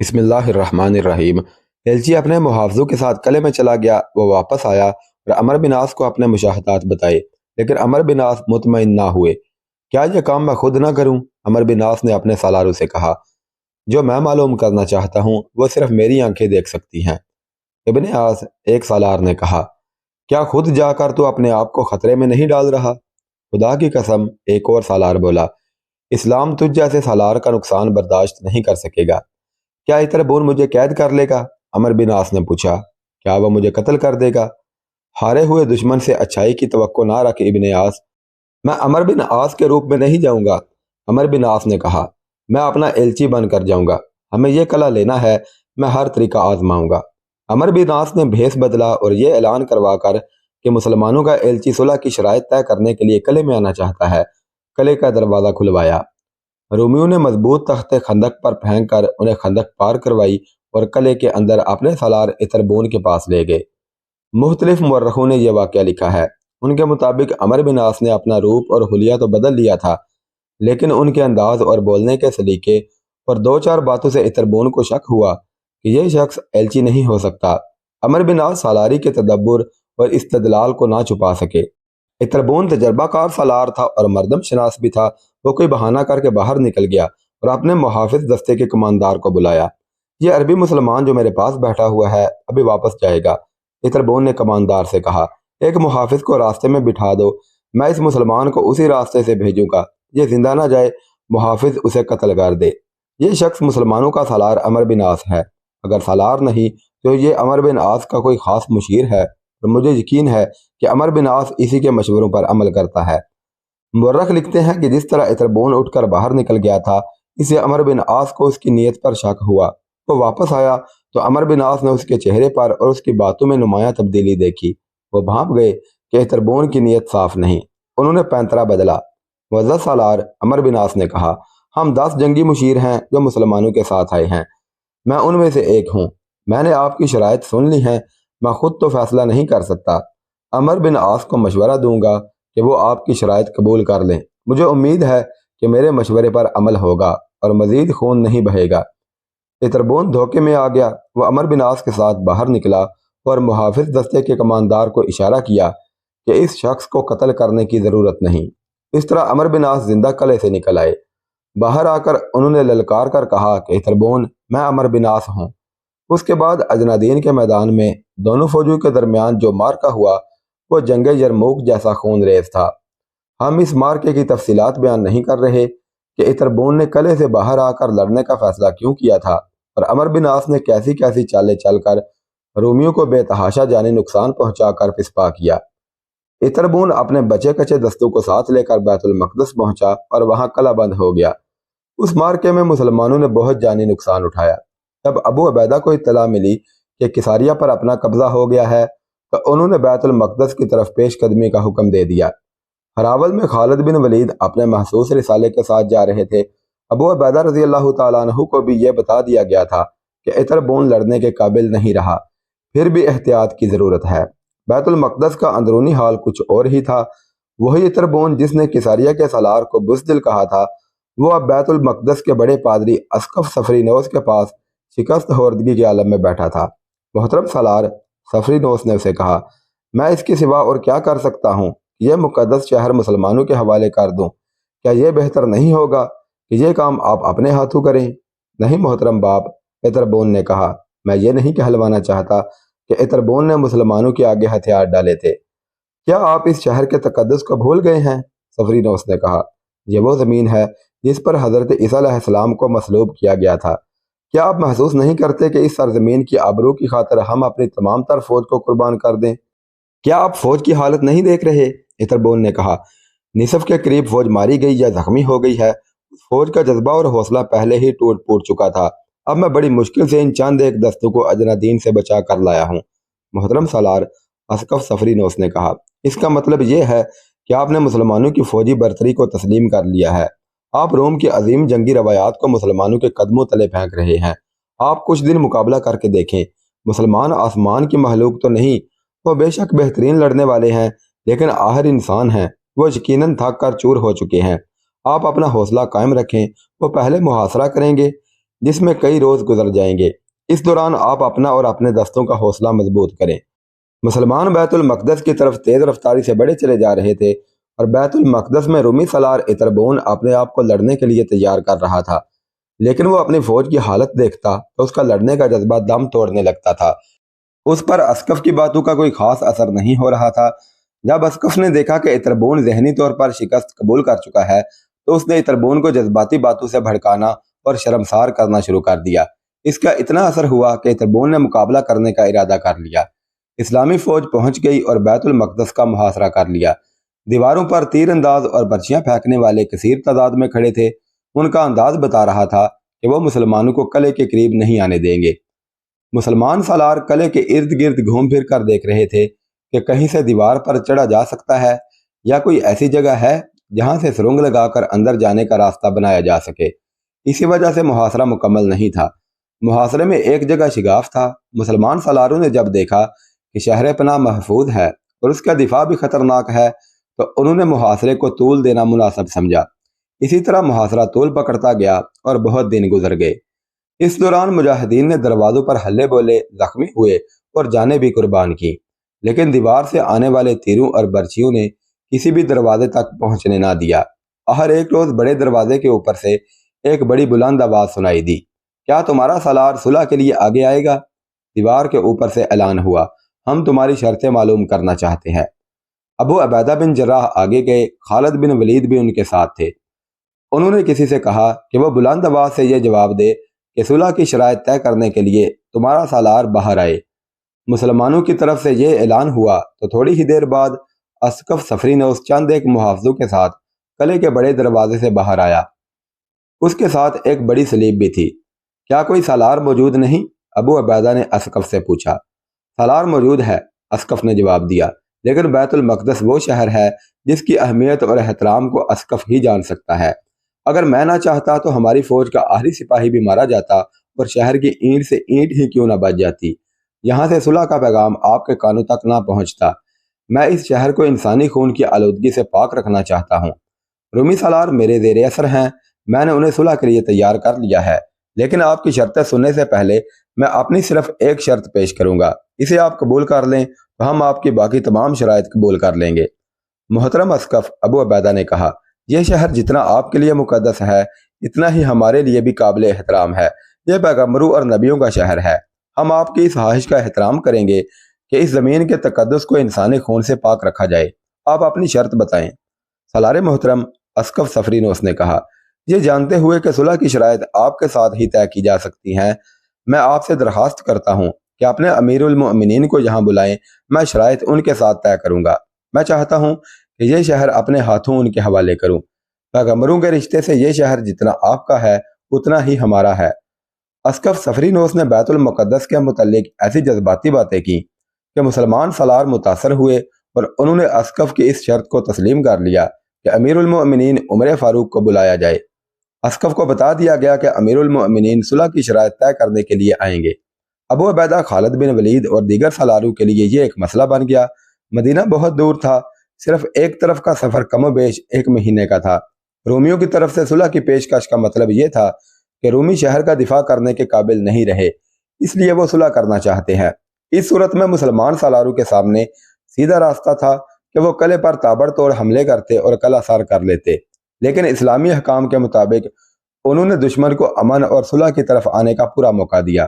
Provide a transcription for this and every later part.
بسم اللہ الرحمن الرحیم۔ ایلچی اپنے محافظوں کے ساتھ قلعے میں چلا گیا۔ وہ واپس آیا اور عمرو بن عاص کو اپنے مشاہدات بتائے، لیکن عمرو بن عاص مطمئن نہ ہوئے۔ کیا یہ کام میں خود نہ کروں؟ عمرو بن عاص نے اپنے سالاروں سے کہا۔ جو میں معلوم کرنا چاہتا ہوں وہ صرف میری آنکھیں دیکھ سکتی ہیں۔ ابن عاص، ایک سالار نے کہا، کیا خود جا کر تو اپنے آپ کو خطرے میں نہیں ڈال رہا؟ خدا کی قسم، ایک اور سالار بولا، اسلام تجھ جیسے سالار کا نقصان برداشت نہیں کر سکے گا۔ کیا اتربون مجھے قید کر لے گا؟ عمرو بن عاص نے پوچھا۔ کیا وہ مجھے قتل کر دے گا؟ ہارے ہوئے دشمن سے اچھائی کی توقع نہ رکھ ابن عاص۔ میں عمرو بن عاص کے روپ میں نہیں جاؤں گا۔ عمرو بن عاص نے کہا، میں اپنا ایلچی بن کر جاؤں گا۔ ہمیں یہ قلعہ لینا ہے، میں ہر طریقہ آزماؤں گا۔ عمرو بن عاص نے بھیس بدلا اور یہ اعلان کروا کر کہ مسلمانوں کا ایلچی صلح کی شرائط طے کرنے کے لیے قلعے میں آنا چاہتا ہے، قلعے کا دروازہ کھلوایا۔ رومیوں نے مضبوط تختے خندق پر پھینک کر انہیں خندق پار کروائی اور قلعے کے اندر اپنے سالار اتربون کے پاس لے گئے۔ مختلف مورخوں نے یہ واقعہ لکھا ہے۔ ان کے مطابق عمرو بن عاص نے اپنا روپ اور حلیہ تو بدل لیا تھا، لیکن ان کے انداز اور بولنے کے سلیقے اور دو چار باتوں سے اتربون کو شک ہوا کہ یہ شخص ایلچی نہیں ہو سکتا۔ عمرو بن عاص سالاری کے تدبر اور استدلال کو نہ چھپا سکے۔ اتربون تجربہ کار سالار تھا اور مردم شناس بھی تھا۔ وہ کوئی بہانہ کر کے باہر نکل گیا اور اپنے محافظ دستے کے کماندار کو بلایا۔ یہ عربی مسلمان جو میرے پاس بیٹھا ہوا ہے ابھی واپس جائے گا۔ اتربون نے کماندار سے کہا، ایک محافظ کو راستے میں بٹھا دو، میں اس مسلمان کو اسی راستے سے بھیجوں گا۔ یہ زندہ نہ جائے، محافظ اسے قتل کر دے۔ یہ شخص مسلمانوں کا سالار عمرو بن عاص ہے۔ اگر سالار نہیں تو یہ عمرو بن عاص کا کوئی خاص مشیر ہے، اور مجھے یقین ہے کہ عمرو بن عاص اسی کے مشوروں پر عمل کرتا ہے۔ مورخ لکھتے ہیں کہ جس طرح اتربون اٹھ کر باہر نکل گیا تھا، اسے عمرو بن عاص کو اس کی نیت پر شک ہوا۔ وہ واپس آیا تو عمرو بن عاص نے اس کے چہرے پر اور اس کی باتوں میں نمایاں تبدیلی دیکھی۔ وہ بھانپ گئے کہ اتربون کی نیت صاف نہیں۔ انہوں نے پینترا بدلا۔ معزز سالار، عمرو بن عاص نے کہا، ہم 10 جنگی مشیر ہیں جو مسلمانوں کے ساتھ آئے ہیں۔ میں ان میں سے ایک ہوں۔ میں نے آپ کی شرائط سن لی ہیں، میں خود تو فیصلہ نہیں کر سکتا۔ عمرو بن عاص کو مشورہ دوں گا کہ وہ آپ کی شرائط قبول کر لیں۔ مجھے امید ہے کہ میرے مشورے پر عمل ہوگا اور مزید خون نہیں بہے گا۔ اتربون دھوکے میں آ گیا۔ وہ عمرو بن عاص کے ساتھ باہر نکلا اور محافظ دستے کے کماندار کو اشارہ کیا کہ اس شخص کو قتل کرنے کی ضرورت نہیں۔ اس طرح عمرو بن عاص زندہ قلعے سے نکل آئے۔ باہر آ کر انہوں نے للکار کر کہا کہ اتربون، میں عمرو بن عاص ہوں۔ اس کے بعد اجنادین کے میدان میں دونوں فوجوں کے درمیان جو معرکہ ہوا وہ جنگ یرموک جیسا خون ریز تھا۔ ہم اس معرکے کی تفصیلات بیان نہیں کر رہے کہ اتربون نے قلعے سے باہر آ کر لڑنے کا فیصلہ کیوں کیا تھا اور عمرو بن عاص نے کیسی کیسی چالیں چل کر رومیوں کو بے تحاشا جانی نقصان پہنچا کر پسپا کیا۔ اتربون اپنے بچے کچے دستوں کو ساتھ لے کر بیت المقدس پہنچا اور وہاں قلعہ بند ہو گیا۔ اس معرکے میں مسلمانوں نے بہت جانی نقصان اٹھایا۔ جب ابو عبیدہ کو اطلاع ملی کہ کساریہ پر اپنا قبضہ ہو گیا ہے تو انہوں نے بیت المقدس کی طرف پیش قدمی کا حکم دے دیا۔ ہراول میں خالد بن ولید اپنے محسوس رسالے کے ساتھ جا رہے تھے۔ ابو عبیدہ رضی اللہ تعالیٰ عنہ کو بھی یہ بتا دیا گیا تھا کہ اتربون لڑنے کے قابل نہیں رہا، پھر بھی احتیاط کی ضرورت ہے۔ بیت المقدس کا اندرونی حال کچھ اور ہی تھا۔ وہی اتربون جس نے کساریہ کے سالار کو بزدل کہا تھا، وہ اب بیت المقدس کے بڑے پادری اسقف سفرینوس کے پاس شکست خوردگی کے عالم میں بیٹھا تھا۔ محترم سالار، سفرینوس نے اسے کہا، میں اس کے سوا اور کیا کر سکتا ہوں؟ یہ مقدس شہر مسلمانوں کے حوالے کر دوں؟ کیا یہ بہتر نہیں ہوگا کہ یہ کام آپ اپنے ہاتھوں کریں؟ نہیں محترم باپ، اتربون نے کہا، میں یہ نہیں کہلوانا چاہتا کہ اتربون نے مسلمانوں کے آگے ہتھیار ڈالے تھے۔ کیا آپ اس شہر کے تقدس کو بھول گئے ہیں؟ سفرینوس نے کہا، یہ وہ زمین ہے جس پر حضرت عیسیٰ علیہ السلام کو مصلوب کیا گیا تھا۔ کیا آپ محسوس نہیں کرتے کہ اس سرزمین کی آبرو کی خاطر ہم اپنی تمام تر فوج کو قربان کر دیں؟ کیا آپ فوج کی حالت نہیں دیکھ رہے؟ اتربون نے کہا، نصف کے قریب فوج ماری گئی یا زخمی ہو گئی ہے۔ فوج کا جذبہ اور حوصلہ پہلے ہی ٹوٹ پھوٹ چکا تھا۔ اب میں بڑی مشکل سے ان چند ایک دستوں کو اجنادین سے بچا کر لایا ہوں۔ محترم سالار، اسقف سفرینوس نے کہا، اس کا مطلب یہ ہے کہ آپ نے مسلمانوں کی فوجی برتری کو تسلیم کر لیا ہے۔ آپ روم کی عظیم جنگی روایات کو مسلمانوں کے قدموں تلے پھینک رہے ہیں۔ آپ کچھ دن مقابلہ کر کے دیکھیں۔ مسلمان آسمان کی مخلوق تو نہیں، وہ بے شک بہترین لڑنے والے ہیں، لیکن آخر انسان ہیں۔ وہ یقیناً تھک کر چور ہو چکے ہیں۔ آپ اپنا حوصلہ قائم رکھیں، وہ پہلے محاصرہ کریں گے۔ جس میں کئی روز گزر جائیں گے۔ اس دوران آپ اپنا اور اپنے دستوں کا حوصلہ مضبوط کریں۔ مسلمان بیت المقدس کی طرف تیز رفتاری سے بڑھے چلے جا رہے تھے اور بیت المقدس میں رومی سالار اتربون اپنے آپ کو لڑنے کے لیے تیار کر رہا تھا، لیکن وہ اپنی فوج کی حالت دیکھتا تو اس کا لڑنے کا جذبہ دم توڑنے لگتا تھا۔ اس پر اسقف کی باتوں کا کوئی خاص اثر نہیں ہو رہا تھا۔ جب اسقف نے دیکھا کہ اتربون ذہنی طور پر شکست قبول کر چکا ہے تو اس نے اتربون کو جذباتی باتوں سے بھڑکانا اور شرمسار کرنا شروع کر دیا۔ اس کا اتنا اثر ہوا کہ اتربون نے مقابلہ کرنے کا ارادہ کر لیا۔ اسلامی فوج پہنچ گئی اور بیت المقدس کا محاصرہ کر لیا۔ دیواروں پر تیر انداز اور برچیاں پھینکنے والے کثیر تعداد میں کھڑے تھے۔ ان کا انداز بتا رہا تھا کہ وہ مسلمانوں کو قلعے کے قریب نہیں آنے دیں گے۔ مسلمان سالار قلعے کے ارد گرد گھوم پھر کر دیکھ رہے تھے کہ کہیں سے دیوار پر چڑھا جا سکتا ہے یا کوئی ایسی جگہ ہے جہاں سے سرنگ لگا کر اندر جانے کا راستہ بنایا جا سکے۔ اسی وجہ سے محاصرہ مکمل نہیں تھا۔ محاصرے میں ایک جگہ شگاف تھا۔ مسلمان سالاروں نے جب دیکھا کہ شہر پناہ محفوظ ہے اور اس کا دفاع بھی خطرناک ہے تو انہوں نے محاصرے کو طول دینا مناسب سمجھا۔ اسی طرح محاصرہ طول پکڑتا گیا اور بہت دن گزر گئے۔ اس دوران مجاہدین نے دروازوں پر ہلے بولے، زخمی ہوئے اور جانیں بھی قربان کی، لیکن دیوار سے آنے والے تیروں اور برچیوں نے کسی بھی دروازے تک پہنچنے نہ دیا۔ ہر ایک روز بڑے دروازے کے اوپر سے ایک بڑی بلند آواز سنائی دی، کیا تمہارا سالار صلح کے لیے آگے آئے گا؟ دیوار کے اوپر سے اعلان ہوا، ہم تمہاری شرطیں معلوم کرنا چاہتے ہیں۔ ابو عبیدہ بن جراح آگے گئے، خالد بن ولید بھی ان کے ساتھ تھے۔ انہوں نے کسی سے کہا کہ وہ بلند آواز سے یہ جواب دے کہ صلح کی شرائط طے کرنے کے لیے تمہارا سالار باہر آئے۔ مسلمانوں کی طرف سے یہ اعلان ہوا تو تھوڑی ہی دیر بعد اسقف صفری نے اس چند ایک محافظوں کے ساتھ قلعے کے بڑے دروازے سے باہر آیا۔ اس کے ساتھ ایک بڑی سلیب بھی تھی۔ کیا کوئی سالار موجود نہیں؟ ابو عبیدہ نے اسقف سے پوچھا۔ سالار موجود ہے، اسقف نے جواب دیا، لیکن بیت المقدس وہ شہر ہے جس کی اہمیت اور احترام کو اسقف ہی جان سکتا ہے۔ اگر میں نہ چاہتا تو ہماری فوج کا آخری سپاہی بھی مارا جاتا اور شہر کی اینٹ سے اینٹ ہی کیوں نہ بچ جاتی۔ یہاں سے صلح کا پیغام آپ کے کانوں تک نہ پہنچتا۔ میں اس شہر کو انسانی خون کی آلودگی سے پاک رکھنا چاہتا ہوں۔ رومی سالار میرے زیر اثر ہیں، میں نے انہیں صلح کے لیے تیار کر لیا ہے، لیکن آپ کی شرطیں سننے سے پہلے میں اپنی صرف ایک شرط پیش کروں گا۔ اسے آپ قبول کر لیں تو ہم آپ کی باقی تمام شرائط قبول کر لیں گے۔ محترم اسقف، ابو عبیدہ نے کہا، یہ شہر جتنا آپ کے لیے مقدس ہے اتنا ہی ہمارے لیے بھی قابل احترام ہے۔ یہ پیغمبروں اور نبیوں کا شہر ہے۔ ہم آپ کی اس خواہش کا احترام کریں گے کہ اس زمین کے تقدس کو انسانی خون سے پاک رکھا جائے۔ آپ اپنی شرط بتائیں۔ سالار محترم، اسقف صفری نے اس نے کہا، یہ جانتے ہوئے کہ صلح کی شرائط آپ کے ساتھ ہی طے کی جا سکتی ہیں، میں آپ سے درخواست کرتا ہوں کہ اپنے امیر المؤمنین کو یہاں بلائیں، میں شرائط ان کے ساتھ طے کروں گا۔ میں چاہتا ہوں کہ یہ شہر اپنے ہاتھوں ان کے حوالے کروں۔ پیغمبروں کے رشتے سے یہ شہر جتنا آپ کا ہے اتنا ہی ہمارا ہے۔ اسقف صفری نوس نے بیت المقدس کے متعلق ایسی جذباتی باتیں کی کہ مسلمان سالار متاثر ہوئے اور انہوں نے اسقف کی اس شرط کو تسلیم کر لیا کہ امیر المؤمنین عمر فاروق کو بلایا جائے۔ اسقف کو بتا دیا گیا کہ امیر المؤمنین صلح کی شرائط طے کرنے کے لیے آئیں گے۔ ابو عبیدہ، خالد بن ولید اور دیگر سالاروں کے لیے یہ ایک مسئلہ بن گیا۔ مدینہ بہت دور تھا، صرف ایک طرف کا سفر کم و بیش 1 مہینے کا تھا۔ رومیوں کی طرف سے صلح کی پیشکش کا مطلب یہ تھا کہ رومی شہر کا دفاع کرنے کے قابل نہیں رہے، اس لیے وہ صلح کرنا چاہتے ہیں۔ اس صورت میں مسلمان سالاروں کے سامنے سیدھا راستہ تھا کہ وہ قلعے پر تابڑ توڑ حملے کرتے اور قلعہ سار کر لیتے، لیکن اسلامی حکام کے مطابق انہوں نے دشمن کو امن اور صلح کی طرف آنے کا پورا موقع دیا۔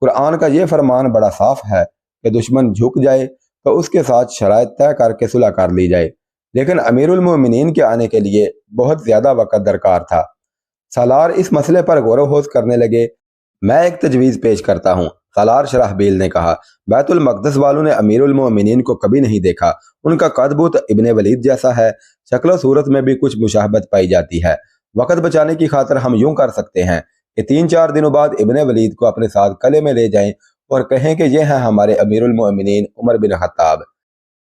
قرآن کا یہ فرمان بڑا صاف ہے کہ دشمن جھک جائے تو اس کے ساتھ شرائط طے کر کے صلح کر لی جائے، لیکن امیر المومنین کے آنے کے لیے بہت زیادہ وقت درکار تھا۔ سالار اس مسئلے پر غور و خوض کرنے لگے۔ میں ایک تجویز پیش کرتا ہوں، سالار شرحبیل نے کہا۔ بیت المقدس والوں نے امیر المومنین کو کبھی نہیں دیکھا۔ ان کا قد بوت ابن ولید جیسا ہے، شکل و صورت میں بھی کچھ مشابہت پائی جاتی ہے۔ وقت بچانے کی خاطر ہم یوں کر سکتے ہیں کہ 3-4 دنوں بعد ابن ولید کو اپنے ساتھ قلعے میں لے جائیں اور کہیں کہ یہ ہیں ہمارے امیر المومنین عمر بن خطاب۔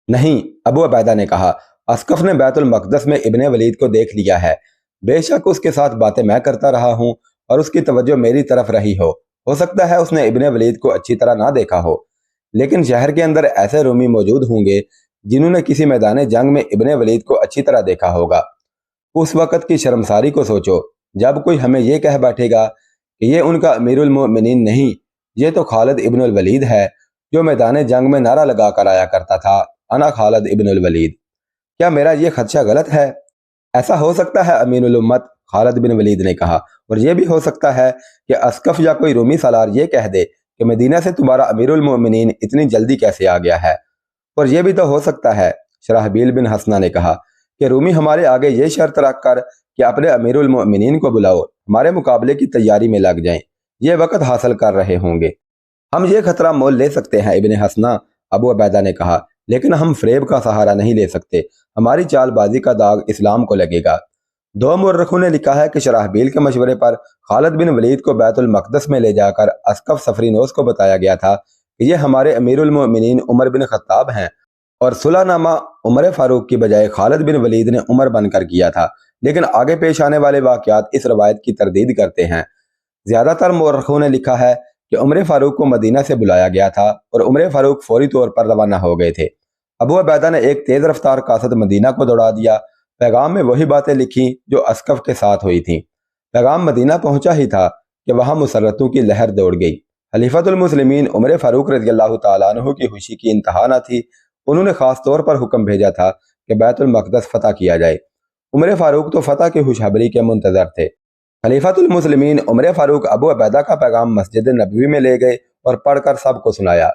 نہیں، ابو عبیدہ نے کہا، اسقف نے بیت المقدس میں ابن ولید کو دیکھ لیا ہے۔ بے شک اس کے ساتھ باتیں میں کرتا رہا ہوں اور اس کی توجہ میری طرف رہی ہو سکتا ہے اس نے ابن ولید کو اچھی طرح نہ دیکھا ہو، لیکن شہر کے اندر ایسے رومی موجود ہوں گے جنہوں نے کسی میدان جنگ میں ابن ولید کو اچھی طرح دیکھا ہوگا۔ اس وقت کی شرمساری کو سوچو جب کوئی ہمیں یہ کہہ بیٹھے گا کہ یہ ان کا امیر المؤمنین نہیں، یہ تو خالد ابن الولید ہے جو میدان جنگ میں نعرہ لگا کر آیا کرتا تھا، انا خالد ابن الولید۔ کیا میرا یہ خدشہ غلط ہے؟ ایسا ہو سکتا ہے امین الامت، خالد بن ولید نے کہا، اور یہ بھی ہو سکتا ہے کہ اسقف یا کوئی رومی سالار یہ کہہ دے کہ مدینہ سے تمہارا امیر المؤمنین اتنی جلدی کیسے آ گیا ہے، اور یہ بھی تو ہو سکتا ہے، شرحبیل بن حسنہ نے کہا، کہ رومی ہمارے آگے یہ شرط رکھ کر کہ اپنے امیر المؤمنین کو بلاؤ، ہمارے مقابلے کی تیاری میں لگ جائیں، یہ وقت حاصل کر رہے ہوں گے۔ ہم یہ خطرہ مول لے سکتے ہیں ابن حسنہ، ابو عبیدہ نے کہا، لیکن ہم فریب کا سہارا نہیں لے سکتے، ہماری چال بازی کا داغ اسلام کو لگے گا۔ دو مورخوں نے لکھا ہے کہ شرحبیل کے مشورے پر خالد بن ولید کو بیت المقدس میں لے جا کر اسقف سفرینوس کو بتایا گیا تھا کہ یہ ہمارے امیر المؤمنین عمر بن خطاب ہیں، اور صلح نامہ عمر فاروق کی بجائے خالد بن ولید نے عمر بن کر کیا تھا، لیکن آگے پیش آنے والے واقعات اس روایت کی تردید کرتے ہیں۔ زیادہ تر مورخوں نے لکھا ہے کہ عمر فاروق کو مدینہ سے بلایا گیا تھا اور عمر فاروق فوری طور پر روانہ ہو گئے تھے۔ ابو عبیدہ نے ایک تیز رفتار قاصد مدینہ کو دوڑا دیا، پیغام میں وہی باتیں لکھیں جو اسقف کے ساتھ ہوئی تھیں۔ پیغام مدینہ پہنچا ہی تھا کہ وہاں مسرتوں کی لہر دوڑ گئی۔ خلیفۃ المسلمین عمر فاروق رضی اللہ تعالیٰ عنہ کی خوشی کی انتہا نہ تھی، انہوں نے خاص طور پر حکم بھیجا تھا کہ بیت المقدس فتح کیا جائے۔ عمر فاروق تو فتح کی خوشخبری کے منتظر تھے۔ خلیفۃ المسلمین عمر فاروق ابو عبیدہ کا پیغام مسجد نبوی میں لے گئے اور پڑھ کر سب کو سنایا۔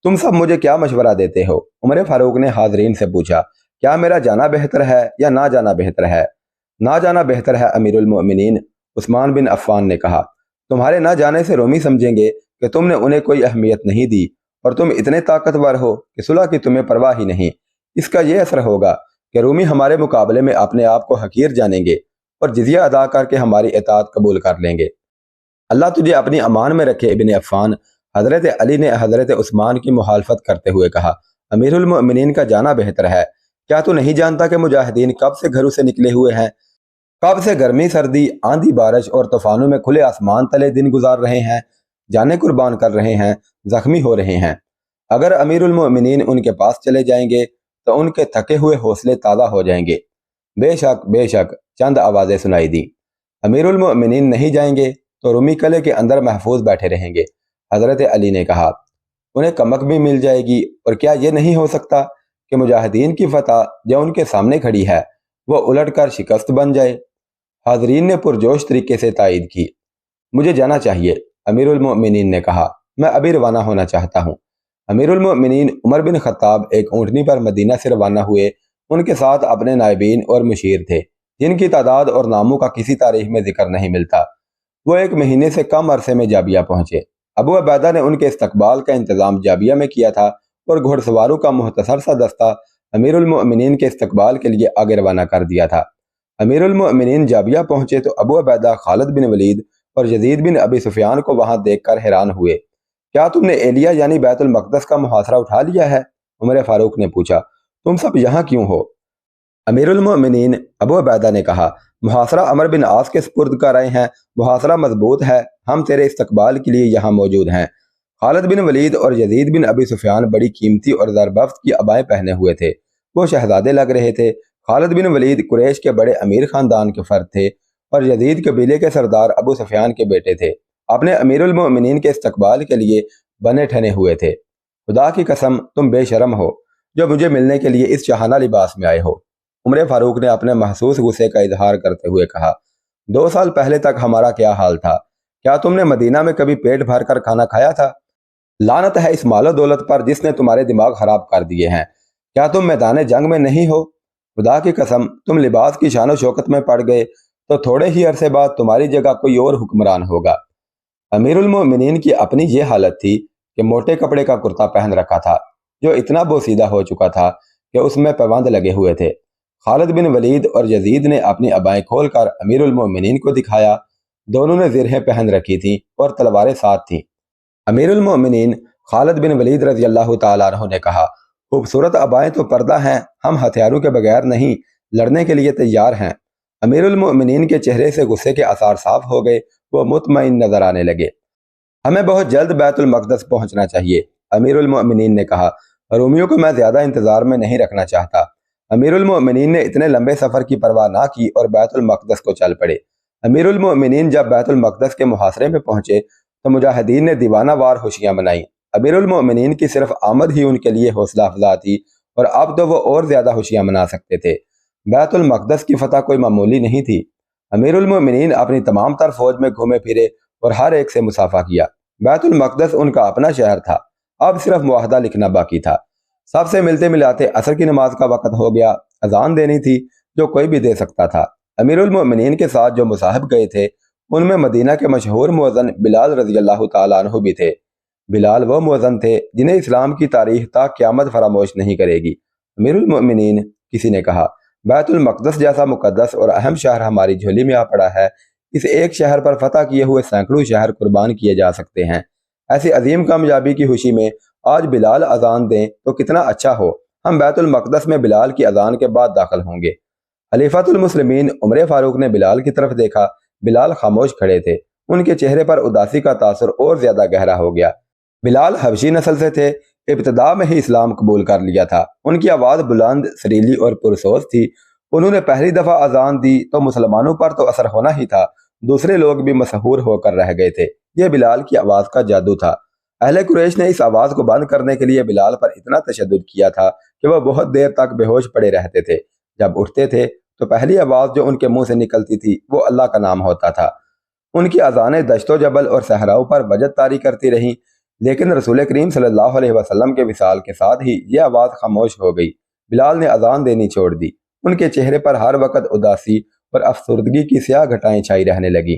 تم سب مجھے کیا مشورہ دیتے ہو؟ عمر فاروق نے حاضرین سے پوچھا، کیا میرا جانا بہتر ہے یا نہ جانا بہتر ہے؟ نہ جانا بہتر ہے امیر المؤمنین، عثمان بن عفان نے کہا، تمہارے نہ جانے سے رومی سمجھیں گے کہ تم نے انہیں کوئی اہمیت نہیں دی اور تم اتنے طاقتور ہو کہ صلح کی تمہیں پرواہ ہی نہیں۔ اس کا یہ اثر ہوگا کہ رومی ہمارے مقابلے میں اپنے آپ کو حقیر جانیں گے اور جزیہ ادا کر کے ہماری اطاعت قبول کر لیں گے۔ اللہ تجھے اپنی امان میں رکھے ابن عفان۔ حضرت علی نے حضرت عثمان کی مخالفت کرتے ہوئے کہا، امیر المؤمنین کا جانا بہتر ہے۔ کیا تو نہیں جانتا کہ مجاہدین کب سے گھروں سے نکلے ہوئے ہیں؟ کب سے گرمی سردی آندھی بارش اور طوفانوں میں کھلے آسمان تلے دن گزار رہے ہیں، جانیں قربان کر رہے ہیں، زخمی ہو رہے ہیں۔ اگر امیر المؤمنین ان کے پاس چلے جائیں گے تو ان کے تھکے ہوئے حوصلے تازہ ہو جائیں گے۔ بے شک، چند آوازیں سنائی دی۔ امیر المؤمنین نہیں جائیں گے تو رومی قلعے کے اندر محفوظ بیٹھے رہیں گے۔ حضرت علی نے کہا، انہیں کمک بھی مل جائے گی، اور کیا یہ نہیں ہو سکتا کہ مجاہدین کی فتح جو ان کے سامنے کھڑی ہے وہ الٹ کر شکست بن جائے؟ حاضرین نے پرجوش طریقے سے تائید کی۔ مجھے جانا چاہیے، امیر المؤمنین نے کہا، میں ابھی روانہ ہونا چاہتا ہوں۔ امیر المؤمنین عمر بن خطاب ایک اونٹنی پر مدینہ سے روانہ ہوئے، ان کے ساتھ اپنے نائبین اور مشیر تھے جن کی تعداد اور ناموں کا کسی تاریخ میں ذکر نہیں ملتا۔ وہ 1 مہینے سے کم عرصے میں جابیہ پہنچے۔ ابو عبیدہ نے ان کے استقبال کا انتظام جابیہ میں کیا تھا اور گھڑ سواروں کا مختصر سا دستہ امیر المؤمنین کے استقبال کے لیے آگے روانہ کر دیا تھا۔ امیر المؤمنین جابیہ پہنچے تو ابو عبیدہ خالد بن ولید اور یزید بن ابی سفیان کو وہاں دیکھ کر حیران ہوئے۔ کیا تم نے ایلیا یعنی بیت المقدس کا محاصرہ اٹھا لیا ہے؟ عمر فاروق نے پوچھا، تم سب یہاں کیوں ہو؟ امیر المؤمنین ابو عبیدہ نے کہا، محاصرہ عمر بن عاص کے سپرد کر رہے ہیں، محاصرہ مضبوط ہے، ہم تیرے استقبال کے لیے یہاں موجود ہیں۔ خالد بن ولید اور یزید بن ابی سفیان بڑی قیمتی اور زربفت کی عبائیں پہنے ہوئے تھے، وہ شہزادے لگ رہے تھے۔ خالد بن ولید قریش کے بڑے امیر خاندان کے فرد تھے اور یزید قبیلے کے سردار ابو سفیان کے بیٹے تھے، اپنے امیر المؤمنین کے استقبال کے لیے بنے ٹھنے ہوئے تھے۔ خدا کی قسم تم بے شرم ہو جو مجھے ملنے کے لیے اس شاہانہ لباس میں آئے ہو، عمر فاروق نے اپنے محسوس غصے کا اظہار کرتے ہوئے کہا۔ 2 سال پہلے تک ہمارا کیا حال تھا؟ کیا تم نے مدینہ میں کبھی پیٹ بھر کر کھانا کھایا تھا؟ لعنت ہے اس مال و دولت پر جس نے تمہارے دماغ خراب کر دیے ہیں۔ کیا تم میدان جنگ میں نہیں ہو؟ خدا کی قسم تم لباس کی شان و شوکت میں پڑ گئے تو تھوڑے ہی عرصے بعد تمہاری جگہ کوئی اور حکمران ہوگا۔ امیر المؤمنین کی اپنی یہ حالت تھی کہ موٹے کپڑے کا کرتا پہن رکھا تھا جو اتنا بوسیدہ ہو چکا تھا کہ اس میں پیوند لگے ہوئے تھے۔ خالد بن ولید اور یزید نے اپنی عبائیں کھول کر امیر المؤمنین کو دکھایا، دونوں نے زرہیں پہن رکھی تھیں اور تلواریں ساتھ تھیں۔ امیر المؤمنین خالد بن ولید رضی اللہ تعالیٰ عنہ نے کہا، خوبصورت عبائیں تو پردہ ہیں، ہم ہتھیاروں کے بغیر نہیں، لڑنے کے لیے تیار ہیں۔ امیر المؤمنین کے چہرے سے غصے کے آثار صاف ہو گئے، وہ مطمئن نظر آنے لگے۔ ہمیں بہت جلد بیت المقدس پہنچنا چاہیے، امیر المؤمنین نے کہا، رومیوں کو میں زیادہ انتظار میں نہیں رکھنا چاہتا۔ امیر المؤمنین نے اتنے لمبے سفر کی پرواہ نہ کی اور بیت المقدس کو چل پڑے۔ امیر المؤمنین جب بیت المقدس کے محاصرے میں پہنچے تو مجاہدین نے دیوانہ وار خوشیاں منائیں۔ امیر المؤمنین کی صرف آمد ہی ان کے لیے حوصلہ افزا تھی اور اب تو وہ اور زیادہ خوشیاں منا سکتے تھے۔ بیت المقدس کی فتح کوئی معمولی نہیں تھی۔ امیر المؤمنین اپنی تمام تر فوج میں گھومے پھرے اور ہر ایک سے مصافحہ کیا۔ بیت المقدس ان کا اپنا شہر تھا، اب صرف معاہدہ لکھنا باقی تھا۔ سب سے ملتے ملاتے عصر کی نماز کا وقت ہو گیا۔ اذان دینی تھی جو کوئی بھی دے سکتا تھا۔ امیر المؤمنین کے ساتھ جو مصاحب گئے تھے ان میں مدینہ کے مشہور مؤذن بلال رضی اللہ تعالیٰ عنہ بھی تھے۔ بلال وہ مؤذن تھے جنہیں اسلام کی تاریخ تا قیامت فراموش نہیں کرے گی۔ امیر المؤمنین، کسی نے کہا، بیت المقدس جیسا مقدس اور اہم شہر ہماری جھولی میں آ پڑا ہے۔ اس ایک شہر پر فتح کیے ہوئے سینکڑوں شہر قربان کیے جا سکتے ہیں۔ ایسی عظیم کامیابی کی خوشی میں آج بلال اذان دیں تو کتنا اچھا ہو۔ ہم بیت المقدس میں بلال کی اذان کے بعد داخل ہوں گے۔ خلیفۃ المسلمین عمر فاروق نے بلال کی طرف دیکھا۔ بلال خاموش کھڑے تھے۔ ان کے چہرے پر اداسی کا تاثر اور زیادہ گہرا ہو گیا۔ بلال حبشی نسل سے تھے، ابتدا میں ہی اسلام قبول کر لیا تھا۔ ان کی آواز بلند، سریلی اور پرسوز تھی۔ انہوں نے پہلی دفعہ اذان دی تو مسلمانوں پر تو اثر ہونا ہی تھا، دوسرے لوگ بھی مسحور ہو کر رہ گئے تھے۔ یہ بلال کی آواز کا جادو تھا۔ اہل قریش نے اس آواز کو بند کرنے کے لیے بلال پر اتنا تشدد کیا تھا کہ وہ بہت دیر تک بے ہوش پڑے رہتے تھے۔ جب اٹھتے تھے تو پہلی آواز جو ان کے منہ سے نکلتی تھی وہ اللہ کا نام ہوتا تھا۔ ان کی اذانیں دشت و جبل اور صحراؤں پر وجد طاری کرتی رہیں، لیکن رسول کریم صلی اللہ علیہ وسلم کے وصال کے ساتھ ہی یہ آواز خاموش ہو گئی۔ بلال نے اذان دینی چھوڑ دی۔ ان کے چہرے پر ہر وقت اداسی اور افسردگی کی سیاہ گھٹائیں چھائی رہنے لگیں۔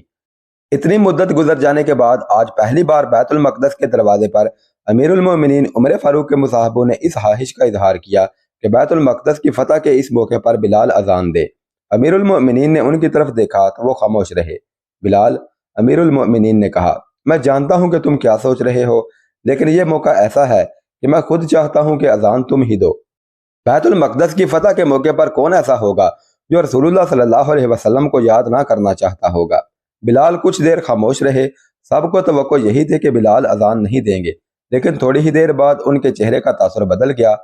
اتنی مدت گزر جانے کے بعد آج پہلی بار بیت المقدس کے دروازے پر امیر المؤمنین عمر فاروق کے مصاحبوں نے اس خواہش کا اظہار کیا کہ بیت المقدس کی فتح کے اس موقع پر بلال اذان دے۔ امیر المؤمنین نے ان کی طرف دیکھا تو وہ خاموش رہے۔ بلال، امیر المؤمنین نے کہا، میں جانتا ہوں کہ تم کیا سوچ رہے ہو، لیکن یہ موقع ایسا ہے کہ میں خود چاہتا ہوں کہ اذان تم ہی دو۔ بیت المقدس کی فتح کے موقع پر کون ایسا ہوگا جو رسول اللہ صلی اللہ علیہ وسلم کو یاد نہ کرنا چاہتا ہوگا؟ بلال کچھ دیر خاموش رہے۔ سب کو توقع یہی تھی کہ بلال اذان نہیں دیں گے، لیکن تھوڑی ہی دیر بعد ان کے چہرے کا تاثر بدل گیا۔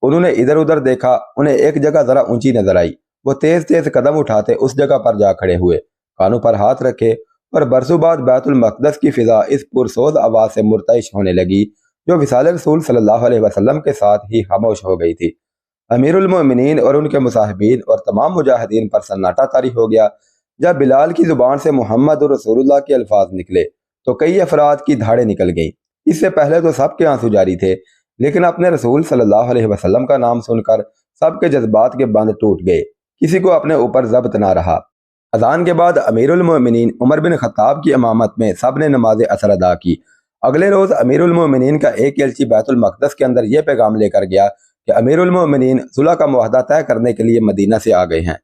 انہوں نے ادھر ادھر دیکھا، انہیں ایک جگہ ذرا اونچی نظر آئی۔ وہ تیز تیز قدم اٹھاتے اس جگہ پر جا کھڑے ہوئے، کانوں پر ہاتھ رکھے، اور برسوں بعد بیت المقدس کی فضا اس پرسوز آواز سے مرتعش ہونے لگی جو وصال رسول صلی اللہ علیہ وسلم کے ساتھ ہی خاموش ہو گئی تھی۔ امیر المؤمنین اور ان کے مصاحبین اور تمام مجاہدین پر سناٹا طاری ہو گیا۔ جب بلال کی زبان سے محمد اور رسول اللہ کے الفاظ نکلے تو کئی افراد کی دھاڑیں نکل گئیں۔ اس سے پہلے تو سب کے آنسو جاری تھے، لیکن اپنے رسول صلی اللہ علیہ وسلم کا نام سن کر سب کے جذبات کے بند ٹوٹ گئے، کسی کو اپنے اوپر ضبط نہ رہا۔ اذان کے بعد امیر المؤمنین عمر بن خطاب کی امامت میں سب نے نماز عصر ادا کی۔ اگلے روز امیر المؤمنین کا ایک ایلچی بیت المقدس کے اندر یہ پیغام لے کر گیا کہ امیر المؤمنین صلح کا معاہدہ طے کرنے کے لیے مدینہ سے آ گئے ہیں۔